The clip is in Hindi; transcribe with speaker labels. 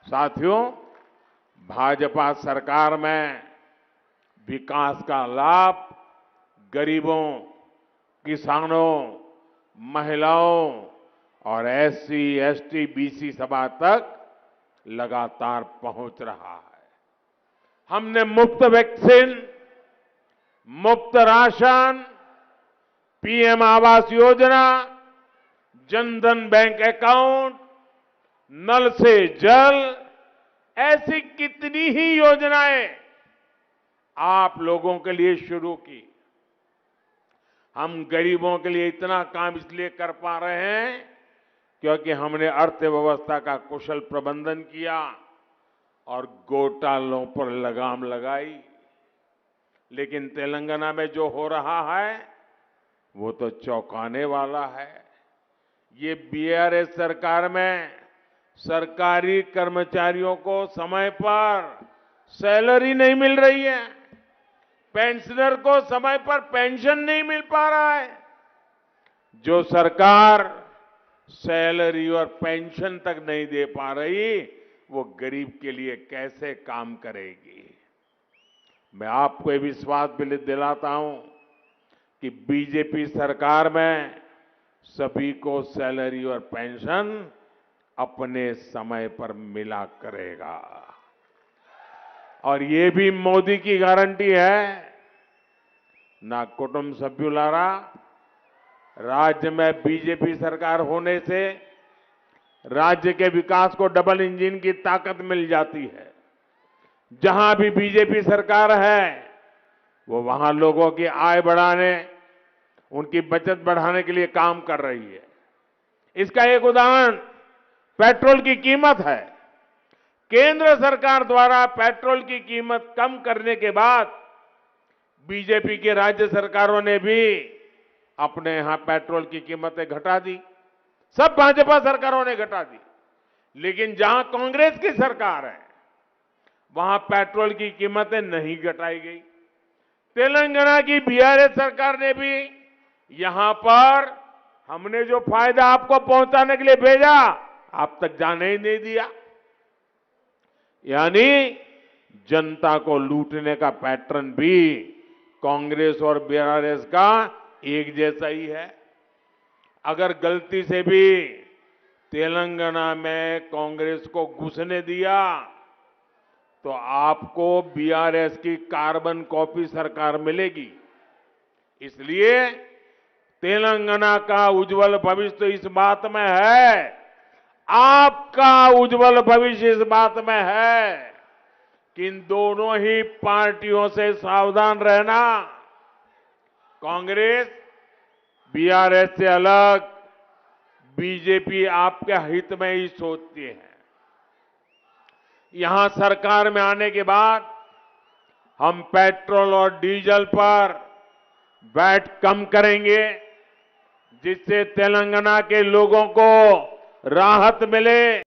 Speaker 1: साथियों, भाजपा सरकार में विकास का लाभ गरीबों, किसानों, महिलाओं और एससी, एसटी, बीसी समाज तक लगातार पहुंच रहा है। हमने मुफ्त वैक्सीन, मुफ्त ration, PM Awas Yojana, Jan Dhan bank account, नल से जल, ऐसी कितनी ही योजनाएं आप लोगों के लिए शुरू की। हम गरीबों के लिए इतना काम इसलिए कर पा रहे हैं क्योंकि हमने अर्थव्यवस्था का कुशल प्रबंधन किया और घोटालों पर लगाम लगाई। लेकिन तेलंगाना में जो हो रहा है वो तो चौंकाने वाला है। ये बीआरएस सरकार में सरकारी कर्मचारियों को समय पर सैलरी नहीं मिल रही है, पेंशनर को समय पर पेंशन नहीं मिल पा रहा है। जो सरकार सैलरी और पेंशन तक नहीं दे पा रही, वो गरीब के लिए कैसे काम करेगी। मैं आपको ये विश्वास भी दिलाता हूं कि बीजेपी सरकार में सभी को सैलरी और पेंशन अपने समय पर मिला करेगा। और ये भी मोदी की गारंटी है। ना कुटुंब सभ्युलारा, राज्य में बीजेपी सरकार होने से राज्य के विकास को डबल इंजन की ताकत मिल जाती है। जहां भी बीजेपी सरकार है वो वहां लोगों की आय बढ़ाने, उनकी बचत बढ़ाने के लिए काम कर रही है। इसका एक उदाहरण पेट्रोल की कीमत है। केंद्र सरकार द्वारा पेट्रोल की कीमत कम करने के बाद बीजेपी की राज्य सरकारों ने भी अपने यहां पेट्रोल की कीमतें घटा दी। सब भाजपा सरकारों ने घटा दी। लेकिन जहां कांग्रेस की सरकार है वहां पेट्रोल की कीमतें नहीं घटाई गई। तेलंगाना की बीआरएस सरकार ने भी यहां पर हमने जो फायदा आपको पहुंचाने के लिए भेजा, आप तक जाने ही नहीं दिया। यानी जनता को लूटने का पैटर्न भी कांग्रेस और बीआरएस का एक जैसा ही है। अगर गलती से भी तेलंगाना में कांग्रेस को घुसने दिया तो आपको बीआरएस की कार्बन कॉपी सरकार मिलेगी। इसलिए तेलंगाना का उज्जवल भविष्य तो इस बात में है, आपका उज्जवल भविष्य इस बात में है कि इन दोनों ही पार्टियों से सावधान रहना। कांग्रेस बीआरएस से अलग बीजेपी आपके हित में ही सोचती है। यहां सरकार में आने के बाद हम पेट्रोल और डीजल पर वैट कम करेंगे, जिससे तेलंगाना के लोगों को राहत मिले।